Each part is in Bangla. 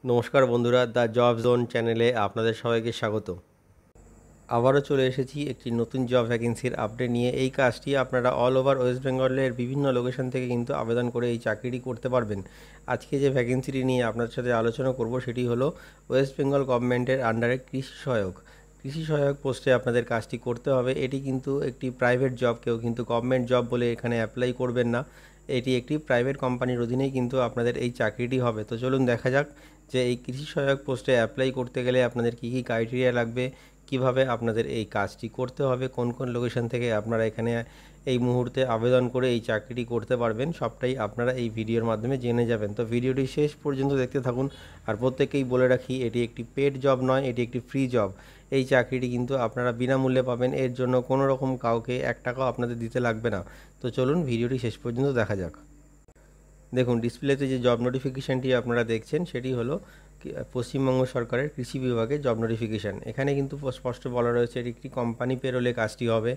নমস্কার বন্ধুরা, দ্য জব জোন চ্যানেলে আপনাদের সবাইকে স্বাগত। আবারও চলে এসেছি একটি নতুন জব ভ্যাকেন্সির আপডেট নিয়ে। এই কাজটি আপনারা অল ওভার ওয়েস্ট বেঙ্গলের বিভিন্ন লোকেশন থেকে কিন্তু আবেদন করে এই চাকরিটি করতে পারবেন। আজকে যে ভ্যাকেন্সিটি নিয়ে আপনাদের সাথে আলোচনা করব সেটি হলো ওয়েস্ট বেঙ্গল গভর্নমেন্টের আন্ডারে কৃষি সহায়ক পোস্টে আপনাদের কাজটি করতে হবে। এটি কিন্তু একটি প্রাইভেট জব, কেউ কিন্তু গভর্নমেন্ট জব বলে এখানে অ্যাপ্লাই করবেন না। এটি একটি প্রাইভেট কোম্পানির অধীনেই কিন্তু আপনাদের এই চাকরিটি হবে। তো চলুন দেখা যাক যে এই কৃষি সহায়ক পোস্টে অ্যাপ্লাই করতে গেলে আপনাদের কী কী ক্রাইটেরিয়া লাগবে, কিভাবে আপনাদের এই কাজটি করতে হবে, কোন কোন লোকেশন থেকে আপনারা এখানে এই মুহূর্তে আবেদন করে এই চাকরিটি করতে পারবেন, সবটাই আপনারা এই ভিডিওর মাধ্যমে জেনে যাবেন। তো ভিডিওটি শেষ পর্যন্ত দেখতে থাকুন। আর প্রত্যেককেই বলে রাখি, এটি একটি পেড জব নয়, এটি একটি ফ্রি জব। এই চাকরিটি কিন্তু আপনারা বিনামূল্যে পাবেন, এর জন্য কোনো রকম কাউকে 1 টাকাও আপনাদের দিতে লাগবে না। তো চলুন ভিডিওটি শেষ পর্যন্ত দেখা যাক। দেখুন, ডিসপ্লেতে যে জব নোটিফিকেশানটি আপনারা দেখছেন সেটি হলো পশ্চিমবঙ্গ সরকারের কৃষি বিভাগের জব নোটিফিকেশান। এখানে কিন্তু স্পষ্ট বলা রয়েছে এটি একটি কোম্পানি পেরোলে কাজটি হবে।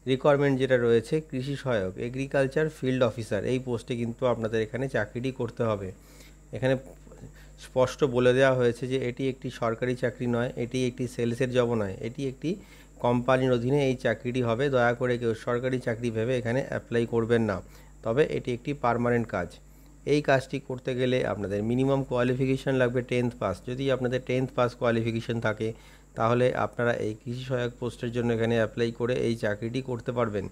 রিকোয়ারমেন্ট যেটা রয়েছে কৃষি সহায়ক এগ্রিকালচার ফিল্ড অফিসার, এই পোস্টে কিন্তু আপনাদের এখানে চাকরিটি করতে হবে। এখানে স্পষ্ট বলে দেওয়া হয়েছে যে এটি একটি সরকারি চাকরি নয়, এটি একটি সেলসের জবও নয়, এটি একটি কোম্পানির অধীনে এই চাকরিটি হবে। দয়া করে কেউ সরকারি চাকরি ভেবে এখানে অ্যাপ্লাই করবেন না, তবে এটি একটি পার্মানেন্ট কাজ। এই কাজটি করতে গেলে আপনাদের মিনিমাম কোয়ালিফিকেশান লাগবে 10th পাস। যদি আপনাদের 10th পাস কোয়ালিফিকেশান থাকে তাহলে আপনারা এই কৃষি সহায়ক পোস্টের জন্য এখানে অ্যাপ্লাই করে এই চাকরিটি করতে পারবেন।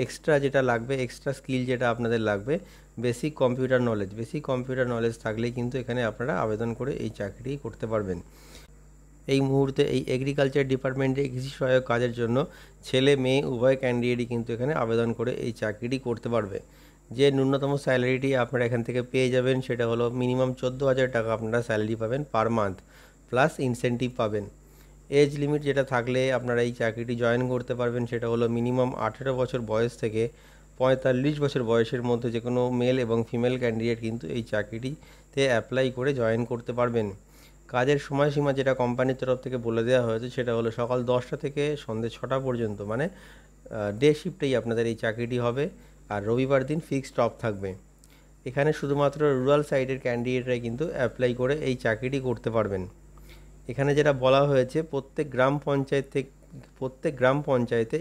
এক্সট্রা যেটা লাগবে, এক্সট্রা স্কিল যেটা আপনাদের লাগবে, বেসিক কম্পিউটার নলেজ থাকলেই কিন্তু এখানে আপনারা আবেদন করে এই চাকরিটি করতে পারবেন। এই মুহূর্তে এই এগ্রিকালচার ডিপার্টমেন্টে কৃষি সহায়ক কাজের জন্য ছেলে মেয়ে উভয় ক্যান্ডিডেটই কিন্তু এখানে আবেদন করে এই চাকরিটি করতে পারবে। যে ন্যূনতম স্যালারিটি আপনারা এখান থেকে পেয়ে যাবেন সেটা হলো মিনিমাম 14,000 টাকা আপনারা স্যালারি পাবেন পার মান্থ, প্লাস ইনসেন্টিভ পাবেন। এজ লিমিট যেটা থাকলে আপনারা এই চাকরিটি জয়েন করতে পারবেন সেটা হলো মিনিমাম 18 বছর বয়স থেকে 45 বছর বয়সের মধ্যে যে কোনো মেল এবং ফিমেল ক্যান্ডিডেট কিন্তু এই চাকরিটিতে অ্যাপ্লাই করে জয়েন করতে পারবেন। কাজের সময়সীমা যেটা কোম্পানির তরফ থেকে বলে দেওয়া হয়েছে সেটা হলো সকাল 10টা থেকে সন্ধ্যে 6টা পর্যন্ত, মানে ডে শিফটেই আপনাদের এই চাকরিটি হবে। আর রবিবার দিন ফিক্সড অফ থাকবে। এখানে শুধুমাত্র রুরাল সাইডের ক্যান্ডিডেটরাই কিন্তু অ্যাপ্লাই করে এই চাকরিটি করতে পারবেন। এখানে যেটা বলা হয়েছে প্রত্যেক গ্রাম পঞ্চায়েতে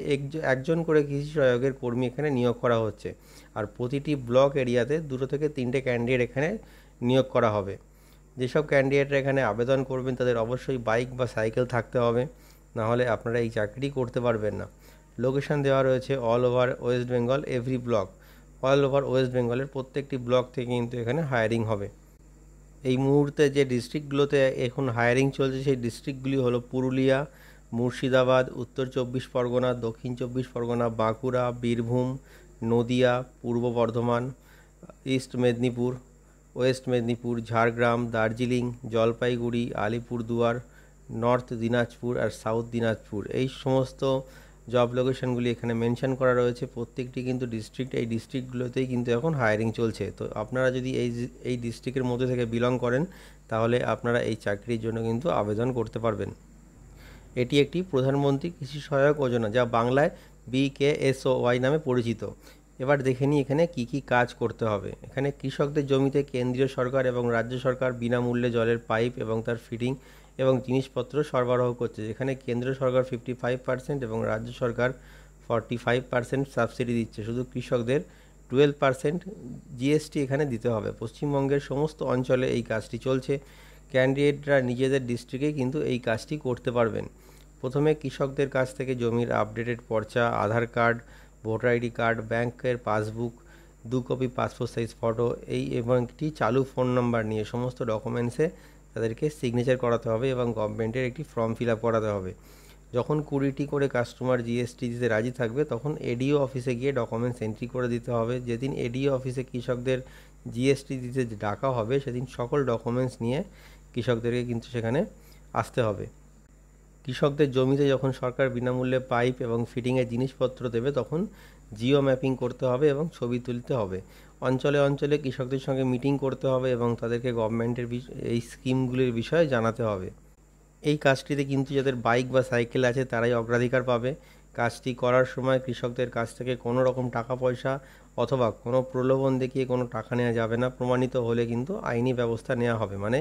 একজন করে কৃষি সহায়কের কর্মী এখানে নিয়োগ করা হচ্ছে। আর প্রতিটি ব্লক এরিয়াতে 2 থেকে 3টে ক্যান্ডিডেট এখানে নিয়োগ করা হবে। যেসব ক্যান্ডিডেটরা এখানে আবেদন করবেন তাদের অবশ্যই বাইক বা সাইকেল থাকতে হবে, নাহলে আপনারা এই চাকরি করতে পারবেন না। লোকেশান দেওয়া রয়েছে all over West Bengal, every block. All over West বেঙ্গলের প্রত্যেকটি ব্লক থেকে কিন্তু এখানে হায়ারিং হবে। এই মুহূর্তে যে ডিস্ট্রিক্টগুলোতে এখন হায়ারিং চলছে সেই ডিস্ট্রিক্টগুলি হলো পুরুলিয়া, মুর্শিদাবাদ, উত্তর 24 পরগনা, দক্ষিণ 24 পরগনা, বাঁকুড়া, বীরভূম, নদিয়া, পূর্ব Bardhaman, east Medinipur, west Medinipur, Jhargram, Darjeeling, Jalpaiguri, Alipurduar, north Dinajpur আর সাউথ দিনাজপুর। এই সমস্ত জব লোকেশনগুলি এখানে মেনশন করা রয়েছে। প্রত্যেকটি কিন্তু এই ডিস্ট্রিক্টগুলোতেই কিন্তু এখন হায়ারিং চলছে। তো আপনারা যদি এই ডিস্ট্রিক্টের মধ্যে থেকে বিলং করেন তাহলে আপনারা এই চাকরির জন্য কিন্তু আবেদন করতে পারবেন। এটি একটি প্রধানমন্ত্রী কৃষি সহায়ক যোজনা, যা বাংলায় BKSOY নামে পরিচিত। এবার দেখে নিই এখানে কি কি কাজ করতে হবে। এখানে কৃষকদের জমিতে কেন্দ্রীয় সরকার এবং রাজ্য সরকার বিনামূল্যে জলের পাইপ এবং তার ফিটিং এবং জিনিসপত্র সরবরাহ করছে, যেখানে কেন্দ্র সরকার 55% এবং রাজ্য সরকার 45% সাবসিডি দিচ্ছে। শুধু কৃষকদের 12% GST এখানে দিতে হবে। পশ্চিমবঙ্গের সমস্ত অঞ্চলে এই কাজটি চলছে। ক্যান্ডিডেটরা নিজেদের ডিস্ট্রিক্টে কিন্তু এই কাজটি করতে পারবেন। প্রথমে কৃষকদের কাছ থেকে জমির আপডেটেড পর্চা, আধার কার্ড, ভোটার ID কার্ড, ব্যাংকের passbook, 2 copy passport size photo এবং একটি চালু ফোন নাম্বার নিয়ে সমস্ত ডকুমেন্টসে তাদেরকে সিগনেচার করাতে হবে এবং গভর্নমেন্টের একটি ফর্ম ফিল আপ করাতে হবে। যখন 20টি করে কাস্টমার GST দিতে রাজি থাকবে তখন ADO অফিসে গিয়ে ডকুমেন্টস এন্ট্রি করে দিতে হবে। যেদিন ADO অফিসে কৃষকদের GST দিতে ডাকা হবে সেদিন সকল ডকুমেন্টস নিয়ে কৃষকদেরকে কিন্তু সেখানে আসতে হবে। কৃষকদের জমিতে যখন সরকার বিনামূল্যে পাইপ এবং ফিটিংয়ের জিনিসপত্র দেবে তখন জিও ম্যাপিং করতে হবে এবং ছবি তুলতে হবে। অঞ্চলে অঞ্চলে কৃষকদের সঙ্গে মিটিং করতে হবে এবং তাদেরকে গভর্নমেন্টের এই স্কিমগুলির বিষয়ে জানাতে হবে। এই কাজটিতে কিন্তু যাদের বাইক বা সাইকেল আছে তারাই অগ্রাধিকার পাবে। কাজটি করার সময় কৃষকদের কাছ থেকে কোনো রকম টাকা পয়সা অথবা কোনো প্রলোভন দেখিয়ে কোনো টাকা নেওয়া যাবে না। প্রমাণিত হলে কিন্তু আইনি ব্যবস্থা নেওয়া হবে। মানে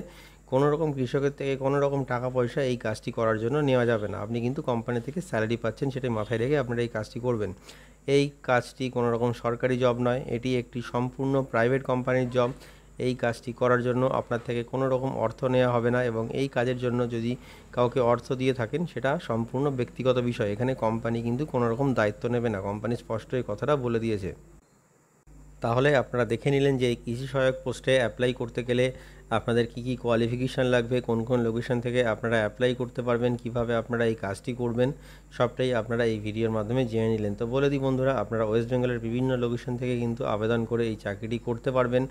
কোনো রকম কৃষকের থেকে কোনো রকম টাকা পয়সা এই কাজটি করার জন্য নেওয়া যাবে না। আপনি কিন্তু কোম্পানি থেকে স্যালারি পাচ্ছেন, সেটা মাথায় রেখে আপনারা এই কাজটি করবেন। এই কাজটি কোনো রকম সরকারি জব নয়, এটি একটি সম্পূর্ণ প্রাইভেট কোম্পানির জব। এই কাজটি করার জন্য আপনার থেকে কোনো রকম অর্থ নেওয়া হবে না, এবং এই কাজের জন্য যদি কাউকে অর্থ দিয়ে থাকেন সেটা সম্পূর্ণ ব্যক্তিগত বিষয়। এখানে কোম্পানি কিন্তু কোনো রকম দায়িত্ব নেবে না। কোম্পানি স্পষ্ট এই কথাটা বলে দিয়েছে। তাহলে আপনারা দেখে নিলেন যে এই কৃষি সহায়ক পোস্টে অ্যাপ্লাই করতে গেলে আপনাদের কি কি কোয়ালিফিকেশান লাগবে, কোন কোন লোকেশন থেকে আপনারা অ্যাপ্লাই করতে পারবেন, কিভাবে আপনারা এই কাজটি করবেন, সবটাই আপনারা এই ভিডিওর মাধ্যমে জেনে নিলেন। তো বলে দিই বন্ধুরা, আপনারা ওয়েস্ট বেঙ্গলের বিভিন্ন লোকেশন থেকে কিন্তু আবেদন করে এই চাকরিটি করতে পারবেন।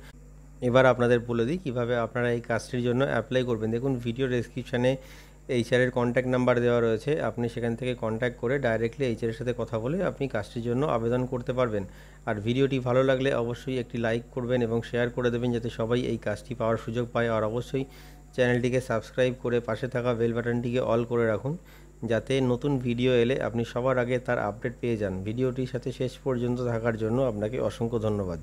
এবার আপনাদের বলে দিই কীভাবে আপনারা এই কাজটির জন্য অ্যাপ্লাই করবেন। দেখুন, ভিডিও ডেসক্রিপশানে এইচআরের কন্ট্যাক্ট নাম্বার দেওয়া রয়েছে। আপনি সেখান থেকে কন্ট্যাক্ট করে ডাইরেক্টলি এইচআরের সাথে কথা বলে আপনি কাজটির জন্য আবেদন করতে পারবেন। আর ভিডিওটি ভালো লাগলে অবশ্যই একটি লাইক করবেন এবং শেয়ার করে দেবেন, যাতে সবাই এই কাজটি পাওয়ার সুযোগ পায়। আর অবশ্যই চ্যানেলটিকে সাবস্ক্রাইব করে পাশে থাকা বেল বাটনটিকে অল করে রাখুন, যাতে নতুন ভিডিও এলে আপনি সবার আগে তার আপডেট পেয়ে যান। ভিডিওটির সাথে শেষ পর্যন্ত থাকার জন্য আপনাকে অসংখ্য ধন্যবাদ।